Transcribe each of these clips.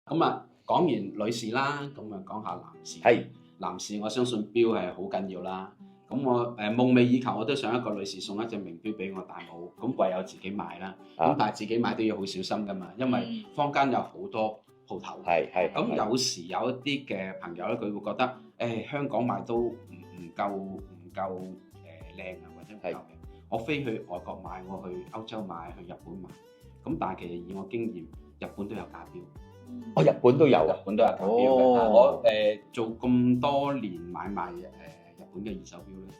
咁啊，講完女士啦，咁啊講下男士。係男士，我相信錶係好緊要啦。咁我夢寐以求，我都想一個女士送一隻名錶俾我，但冇，咁唯有自己買啦。咁但係自己買都要好小心噶嘛，因為坊間有好多鋪頭。係咁有時有一啲嘅朋友咧，佢會覺得香港買都唔夠靚啊，或者唔夠嘅。我飛去外國買，我去歐洲買，去日本買。咁但係其實以我經驗，日本都有假錶。日本都有日本都有假錶嘅。我做咁多年買賣日本嘅二手錶咧，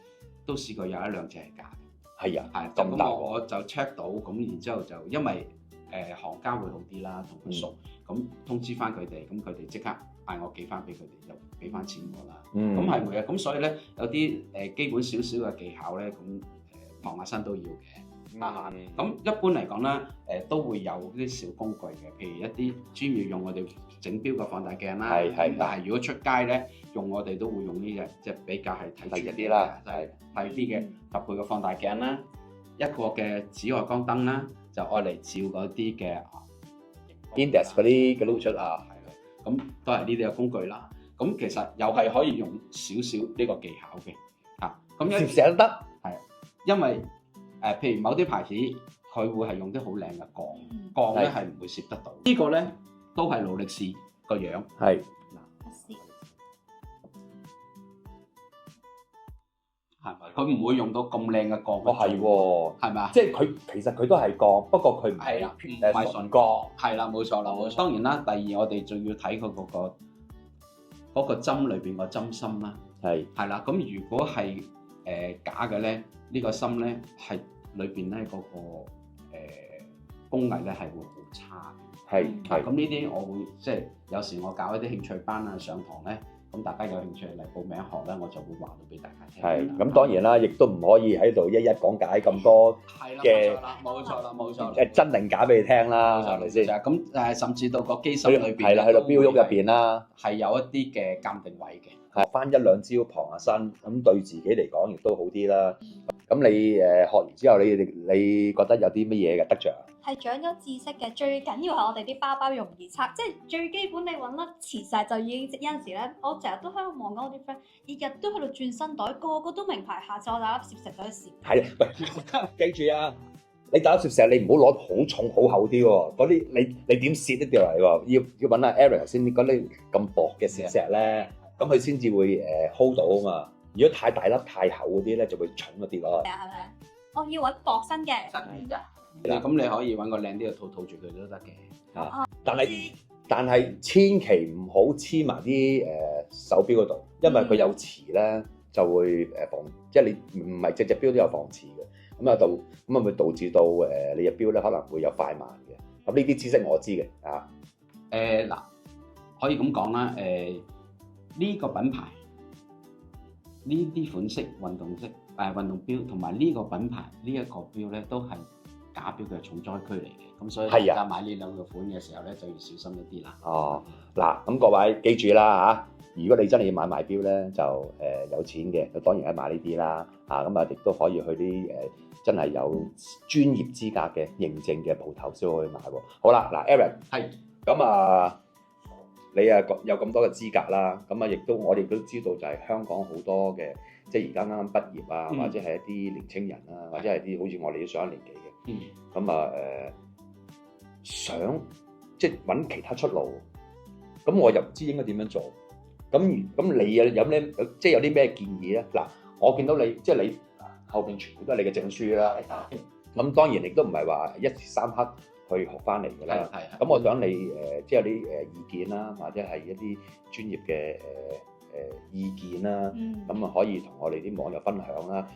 都試過有一兩隻係假嘅。係啊，係咁大我就 check 到，咁然之後就因為行家會好啲啦，同佢熟，咁通知翻佢哋，咁佢哋即刻嗌我寄翻俾佢哋，又俾翻錢我啦。咁係咪啊？咁所以咧有啲基本少少嘅技巧咧，咁傍下身都要嘅。咁一般嚟講咧，都會有啲小工具嘅，譬如一啲專業用我哋整錶嘅放大鏡啦。係但係如果出街咧，用我哋都會用呢隻，即係比較係睇一啲啦，係睇啲嘅10倍嘅放大鏡啦，一個嘅紫外光燈啦，就愛嚟照嗰啲嘅 index 嗰啲嘅露出啊，係啦，咁都係呢啲嘅工具啦。咁其實又係可以用少少呢個技巧嘅嚇。咁攝石都得，係因為譬如某啲牌子佢會係用啲好靚嘅鋼咧係唔會攝得到。呢個咧都係勞力士個樣。係係咪？佢唔會用到咁靚嘅鋼。係喎，係咪啊？即係佢其實佢都係鋼，不過佢唔係純鋼。係啦，冇錯啦，冇錯。當然啦，第二我哋仲要睇佢嗰個針裏邊個針芯啦。係啦，咁如果係假嘅咧，呢個芯咧係裏邊咧嗰個工藝咧係會好差。係咁呢啲我會即係有時我搞一啲興趣班啊，上堂咧。咁大家有興趣嚟報名學咧，我就會話到俾大家聽。係咁當然啦，亦都唔可以喺度一一講解咁多嘅。冇錯啦，冇錯。真定假俾你聽啦，係咪先？咁甚至到個機芯裏邊，係啦，去到錶屋入邊啦，係有一啲嘅鑑定位嘅。學翻一兩招傍下身，咁對自己嚟講亦都好啲啦。咁你學完之後，你覺得有啲乜嘢嘅得着？係長咗知識嘅，最緊要係我哋啲包包容易拆，即係最基本你揾粒磁石就已經有陣時咧，我成日都喺度望緊我啲 friend，日日都喺度轉新袋，個個都名牌，下次我帶粒攝石袋去攝。係，喂，記住啊！你帶粒攝石，你唔好攞好重好厚啲喎，嗰啲你點攝得掉嚟喎？要揾阿 Eric 先嗰啲咁薄嘅攝石咧，咁佢先至會hold 到啊嘛。如果太大粒太厚嗰啲咧，就會重一啲咯。係咪？我要揾薄身嘅。咁你可以揾個靚啲嘅套住佢都得嘅。但係千祈唔好黐埋啲手錶嗰度，因為佢有磁咧就會防，即係你唔係隻錶都有防磁嘅，咁會導致到你隻錶咧可能會有快慢嘅。咁呢啲知識我知嘅啊。嗱，可以咁講啦，呢個品牌呢啲款式運動錶同埋呢個品牌呢一個錶咧都係假錶嘅重災區嚟嘅，咁所以大家買呢兩個款嘅時候咧就要小心一啲啦。嗱，咁各位記住啦嚇，如果你真係要買賣錶咧，就有錢嘅，就當然係買呢啲啦。咁亦都可以去啲真係有專業資格嘅認證嘅鋪頭先可以買喎。好啦，嗱 Eric 係咁你有咁多嘅資格啦，咁我哋都知道就係香港好多嘅，即係而家啱啱畢業啊，或者係一啲年青人啦，或者係啲好似我哋上一年紀嘅。咁想即係揾其他出路，咁我又唔知應該點樣做。咁你有咩即係有啲咩建議咧？嗱，我見到你即係你後邊全部都係你嘅證書啦。咁當然亦都唔係話一時三刻去學翻嚟㗎啦。咁我想你即係有啲意見啦，或者係一啲專業嘅意見啦。咁可以同我哋啲網友分享啦，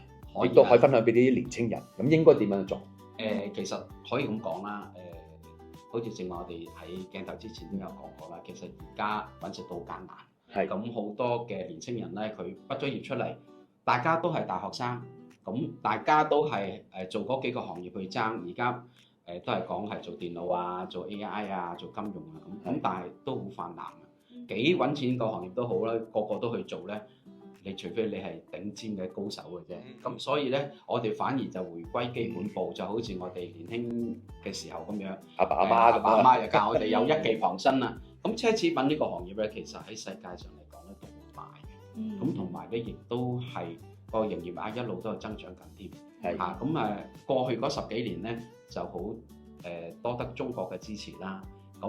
亦都可以分享俾啲年青人。咁應該點樣做？其實可以咁講啦，好似正話我哋喺鏡頭之前都有講過啦。其實而家揾食都好艱難，咁好多嘅年青人咧，佢畢咗業出嚟，大家都係大學生，咁大家都係做嗰幾個行業去爭，而家都係講係做電腦啊、做 AI 啊、做金融啊咁，但係都好泛濫啊。幾揾錢個行業都好啦，個個都去做咧。你除非你係頂尖嘅高手嘅啫，咁所以咧，我哋反而就回歸基本步，就好似我哋年輕嘅時候咁樣，阿爸阿媽就教我哋有一技傍身啦。咁奢侈品呢個行業咧，其實喺世界上嚟講咧都好大嘅。咁同埋咧，亦都係個營業額一路都係增長緊添。係嚇咁過去嗰10幾年咧就好多得中國嘅支持啦。咁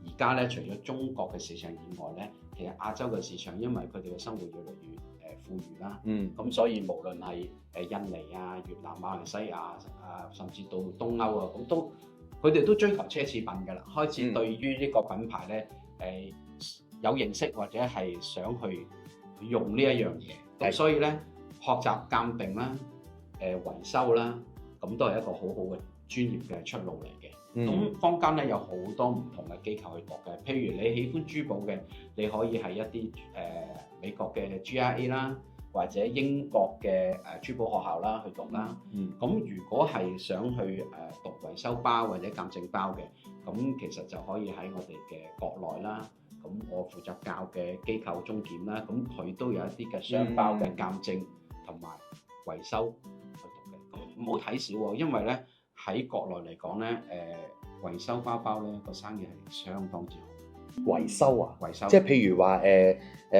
而家咧，除咗中國嘅市場以外咧，其實亞洲嘅市場，因為佢哋嘅生活越嚟越富裕啦。咁所以無論係印尼啊、越南、馬來西亞甚至到東歐啊，咁都佢哋都追求奢侈品㗎啦。開始對於呢個品牌咧有認識或者係想去用呢一樣嘢。咁所以咧，學習鑑定啦、維修啦，咁都係一個好好嘅專業嘅出路嚟嘅。咁坊間咧有好多唔同嘅機構去讀嘅，譬如你喜歡珠寶嘅，你可以係一啲美國嘅 GRA 啦，或者英國嘅珠寶學校啦去讀啦。咁如果係想去讀維修包或者鑑證包嘅，咁其實就可以喺我哋嘅國內啦。咁我負責教嘅機構中檢啦，咁佢都有一啲嘅雙包嘅鑑證同埋維修去讀嘅。咁唔好睇少喎，因為咧喺國內嚟講咧，維修包包咧個生意係相當之好。維修啊，維修，即係譬如話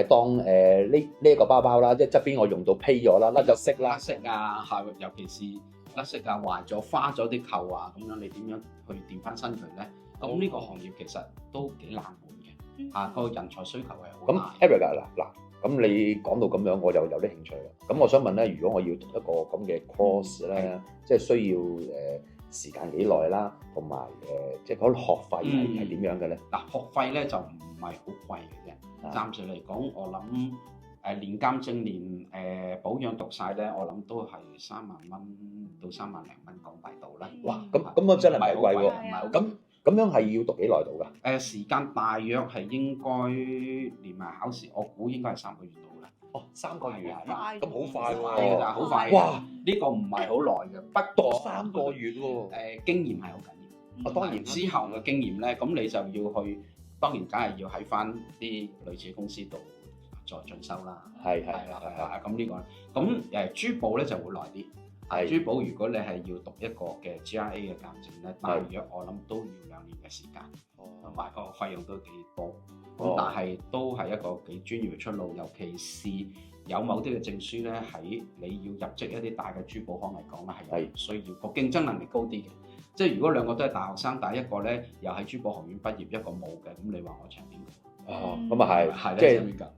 當呢一個包包啦，即係側邊我用到披咗啦，甩咗色啦，甩色啊，係尤其是甩色啊、壞咗、花咗啲扣啊，咁樣你點樣去調翻新佢咧？咁呢個行業其實都幾冷門嘅，個人才需求係好大。咁 Eric 嗱，咁你講到咁樣，我就有啲興趣啦。咁我想問咧，如果我要讀一個咁嘅 course 咧，即係需要時間幾耐啦，同埋即係嗰啲學費係點樣嘅咧？嗱，學費咧就唔係好貴嘅啫。暫時嚟講，我諗連鑑證連保養讀晒咧，我諗都係3萬蚊到3萬零蚊港幣度啦。哇！咁我真係唔係貴喎。咁樣係要讀幾耐到㗎？時間大約係應該連埋考試，我估應該係3個月到啦。哦，3個月啊，咁好快喎！係㗎，好快。哇！呢個唔係好耐嘅，不過3個月喎。經驗係好緊要。當然之後嘅經驗咧，咁你就要去，當然梗係要喺翻啲類似公司度再進修啦。係啦，咁呢個咁珠寶咧就會耐啲。珠寶如果你係要讀一個嘅 GRA 嘅鑑證咧，大約我諗都要2年嘅時間，同埋個費用都幾多。咁但係都係一個幾專業嘅出路，尤其是有某啲嘅證書咧，喺你要入職一啲大嘅珠寶行嚟講咧，係需要個競爭能力高啲嘅。即係如果兩個都係大學生，但係一個咧又喺珠寶學院畢業，一個冇嘅，咁你話我請邊個？咁啊係，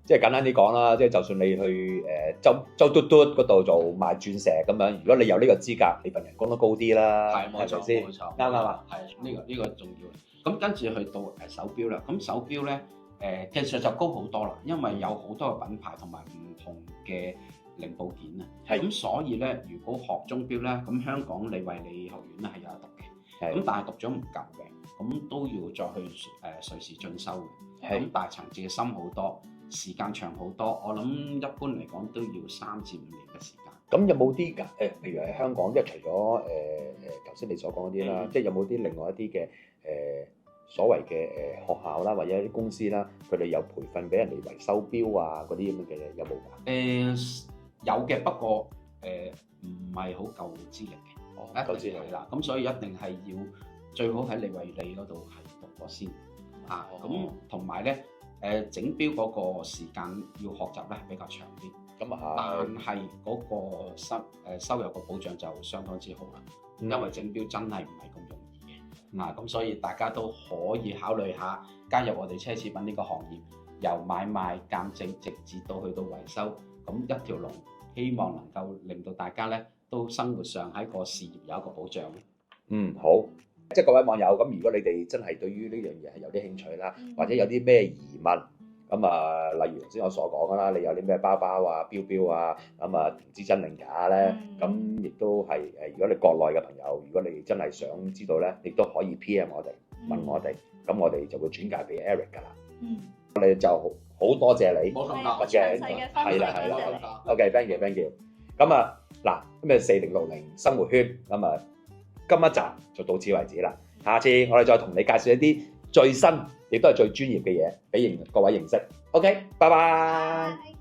即係簡單啲講啦，即係就算你去周嘟嘟嗰度做賣鑽石咁樣，如果你有呢個資格，你份人工都高啲啦，係咪先？冇錯，啱啊，係呢個重要。咁跟住去到手錶啦，咁手錶咧技術就高好多啦，因為有好多嘅品牌同埋唔同嘅零部件啊。咁所以咧，如果學鐘錶咧，咁香港理惠理學院咧係有得讀嘅，咁但係讀咗唔夠嘅，咁都要再去瑞士進修嘅。咁大層次嘅深好多，時間長好多。我諗一般嚟講都要3至5年嘅時間。咁有冇啲譬如喺香港，即係除咗頭先你所講嗰啲啦，即係有冇啲另外一啲嘅所謂嘅學校啦，或者啲公司啦，佢哋有培訓俾人哋維修錶啊嗰啲咁嘅有冇㗎？有嘅，不過唔係好夠資歷嘅。夠資歷啦，咁所以一定係要最好喺理惠理嗰度係讀過先。咁同埋咧，整錶嗰個時間要學習咧係比較長啲。咁但係嗰個收入嘅保障就相當之好啦。因為整錶真係唔係咁容易嘅。咁所以大家都可以考慮下加入我哋奢侈品呢個行業，由買賣鑑證直至到去到維修，咁一條龍，希望能夠令到大家咧都生活上喺個事業有一個保障。好。即係各位網友，咁如果你哋真係對於呢樣嘢係有啲興趣啦，或者有啲咩疑問，咁例如頭先我所講啦，你有啲咩包包啊、錶啊，咁唔知真定假咧，咁亦都係如果你國內嘅朋友，如果你真係想知道咧，亦都可以 PM 我哋問我哋，咁我哋就會轉介俾 Eric 㗎啦。我哋就好多謝你嘅，係啦，OK，thank you。咁嗱，今日4060生活圈咁今一集就到此為止啦，下次我哋再同你介紹一啲最新亦都係最專業嘅嘢俾各位認識。OK，拜拜。